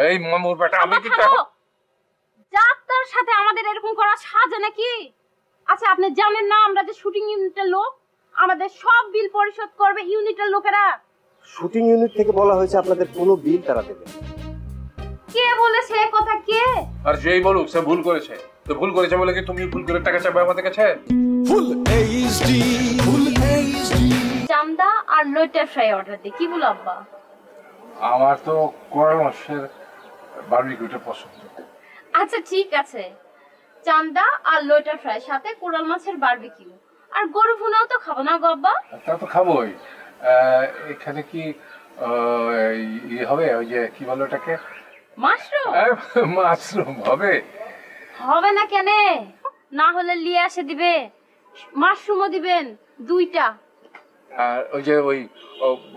এই মামুর বেটা আমি কি যাত্রার সাথে আমাদের এরকম করা সাজে নাকি? আচ্ছা আপনি জানেন না আমরা যে শুটিং ইউনিটের লোক, আমাদের সব বিল পরিশোধ করবে ইউনিটের লোকেরা। শুটিং ইউনিট থেকে বলা হয়েছে আপনাদের কোনো বিল তারা দেবে। কে বলেছে এই কথা? কে? আর যেই বলুক সে ভুল করেছে, তো ভুল করেছে বলে কি তুমি ভুল করে টাকা চাইবে আমাদের কাছে? ফুল এইচডি চান্দা আর লইটা ফ্রাই অর্ডার দি। কি বল আব্বা? আমার তো কোরাল মাছের বারবিকিউটা পছন্দ। আচ্ছা ঠিক আছে, চান্দা আর লইটা ফ্রাই সাথে কোরাল মাছের বারবিকিউ। আর গরু ভুনাও তো খাবো না গো আব্বা? তা তো খাবোই। এখানে কি ইয়ে হবে, ওই যে কি বলো ওটাকে, মাশরুম? মাশরুম হবে? হবে না কেন? না হলে নিয়ে আসে দিবে, মাশরুমও দিবেন দুইটা। আর ওই যে ওই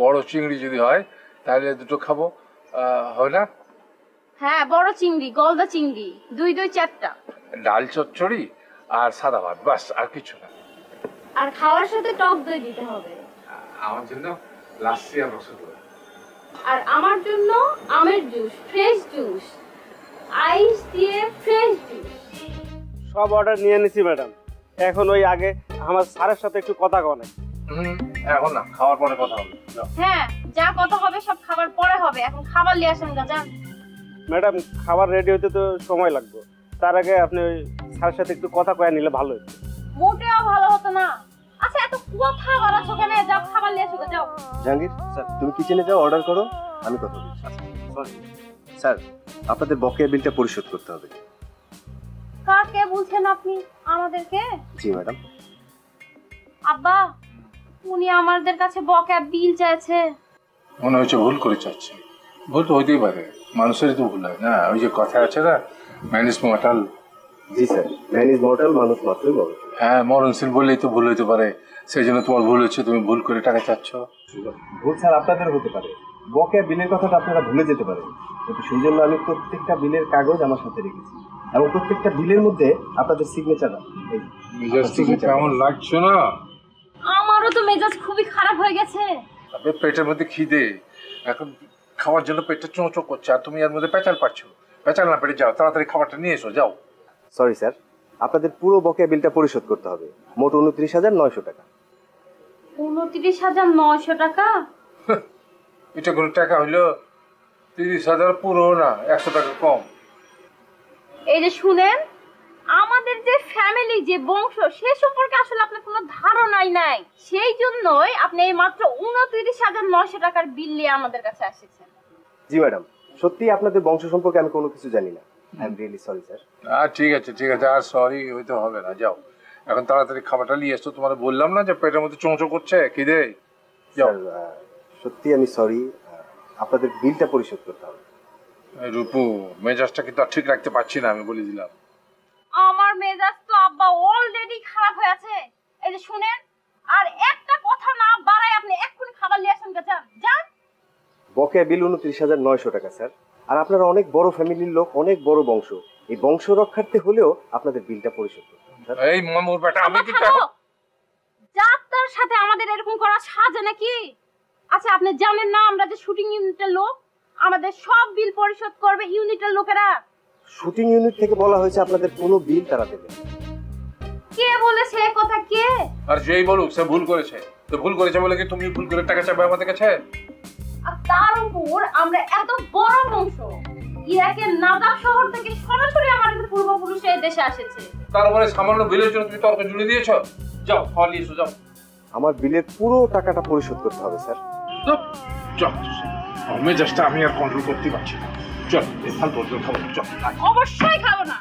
বড় চিংড়ি যদি হয় তাহলে দুটো খাবো, হয় না? হ্যাঁ বড় চিংড়ি, গলদা চিংড়ি, দুই চারটা। ডাল চচ্চড়ি আর সাদা ভাত, বাস আর কিছু না। আর খাওয়ার সাথে টক দই দিতে হবে। আমার জন্য লাস্সি আর রসগোল্লা। আর আমার জন্য আমের জুস, ফ্রেশ জুস, আইস দিয়ে ফ্রেশ জুস। সব অর্ডার নিয়ে নিছি ম্যাডাম। এখন ওই আগে আমার স্যারের সাথে একটু কথা কনে। এখন না, খাওয়ার পরে কথা হবে। হ্যাঁ যা কথা হবে সব খাবার পরে হবে, এখন খাবার নিয়ে আসেন গা যান। ম্যাডাম খাবার রেডি হতে তো সময় লাগবে, তার আগে আপনি ওই স্যারের সাথে একটু কথা কয়ে নিলে ভালো হতো। মোটেও ভালো হতো না। আচ্ছা এত কথা বাড়াচ্ছো কেন? যাও খাবার নিয়ে এসো, যাও। জাহাঙ্গীর স্যার তুমি কিচেনে যাও, অর্ডার করো, আমি কথা বলছি। সরি স্যার, আপনাদের বকেয়া বিলটা পরিশোধ করতে হবে। কাকে বলছেন আপনি? আমাদেরকে? জি ম্যাডাম। আব্বা উনি আমাদের কাছে বকেয়া বিল চাইছে। মনে হচ্ছে ভুল করে চাচ্ছে। ভুল তো হইতেই পারে, মানুষেরই তো ভুল হয় না। ওই যে কথা আছে না, man is mortal. G sir, man is mortal, মানুষ মাত্রই বড়। হ্যাঁ মরণশীল বললেই তো ভুল হইতে পারে, সেই জন্য তোমার ভুল হচ্ছে, তুমি ভুল করে টাকা চাচ্ছ। ভুল স্যার আপনাদের হতে পারে, বকেয়া বিলের কথাটা আপনারা ভুলে যেতে পারেন, কিন্তু সেই জন্য আমি প্রত্যেকটা বিলের কাগজ আমার সাথে রেখেছি এবং প্রত্যেকটা বিলের মধ্যে আপনাদের সিগনেচার আছে। কেমন লাগছে না? আমারও তো মেজাজ খুবই খারাপ হয়ে গেছে। পেটের মধ্যে খিদে, এখন খাওয়ার জন্য পেটটা চোঁচো করছে, আর তুমি এর মধ্যে পেঁচাল পাচ্ছ। পেঁচাল না পেটে যাও, তাড়াতাড়ি খাবারটা নিয়ে এসো, যাও। সরি স্যার, আপনাদের পুরো বকেয়া বিলটা পরিশোধ করতে হবে, মোট 29,900 টাকা। 29,900 টাকা? এটা কোনো টাকা হইলো? 30,000 পুরো না, 100 টাকা কম। এই যে শুনেন, আমাদের যে ফ্যামিলি, যে বংশ, সে সম্পর্কে আসলে আপনার কোনো ধারণাই নাই। সেই জন্যই আপনি এই মাত্র 29,900 টাকার বিল নিয়ে আমাদের কাছে এসেছেন। জি ম্যাডাম, সত্যি আপনাদের বংশ সম্পর্কে আমি কোনো কিছু জানি না। I am really sorry sir. ঠিক আছে ঠিক আছে, আর সরি হইতে হবে না, যাও এখন তাড়াতাড়ি খাবারটা নিয়ে এসো। তোমার বললাম না যে পেটের মধ্যে চোঁচো করছে খিদে, যাও। সত্যি আমি সরি, আপনাদের বিলটা পরিশোধ করতে হবে। রূপু, মেজাজটা কিন্তু আর ঠিক রাখতে পারছি না, আমি বলে দিলাম। আমার মেজাজ তো আব্বা অলরেডি খারাপ হয়ে আছে। এই যে শুনেন, আর একটা কথা না বাড়াই আপনি এক্ষুনি খাবার নিয়ে আসেন, যান যান। বকেয়া বিল 29,900 টাকা স্যার, আর আপনারা অনেক বড় ফ্যামিলির লোক, অনেক বড় বংশ, এই বংশ রক্ষার্থে হলেও আপনাদের বিলটা পরিশোধ করতে হবে। এই মামুর বেটা আমি কি যাত্রার সাথে আমাদের এরকম করা সাজে নাকি? আচ্ছা আপনি জানেন না আমরা যে শুটিং ইউনিটের লোক, আমাদের সব বিল পরিশোধ করবে ইউনিটের লোকেরা। শুটিং ইউনিট থেকে বলা হয়েছে আপনাদের কোনো বিল তারা দেবে। কে বলেছে এই কথা? কে? আর যেই বলুক সে ভুল করেছে, তো ভুল করেছে বলে কি তুমি ভুল করে টাকা চাইবে আমাদের কাছে? আর তার উপর আমরা এত বড় বংশ, ইরাকের নাজাফ শহর থেকে সরাসরি আমাদের পূর্বপুরুষ এই দেশে এসেছে, তার উপরে সামান্য বিলের জন্য তুমি তর্ক জুড়ে দিয়েছো। যাও খাওয়া নিয়ে এসো, যাও। আমার বিলের পুরো টাকাটা পরিশোধ করতে হবে স্যার। চল, মেজাজটা আমি আর কন্ট্রোল করতে পারছি না। চল এই ফালতু খাবো, চল। অবশ্যই খাবো না,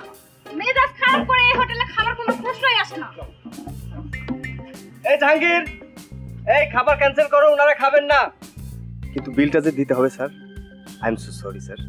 মেজাজ খারাপ করে এই হোটেলে খাবার কোনো প্রশ্নই আসে না। এই জাহাঙ্গীর, এই খাবার ক্যান্সেল করো, ওনারা খাবেন না। কিন্তু বিলটা যে দিতে হবে sir. I am so sorry sir.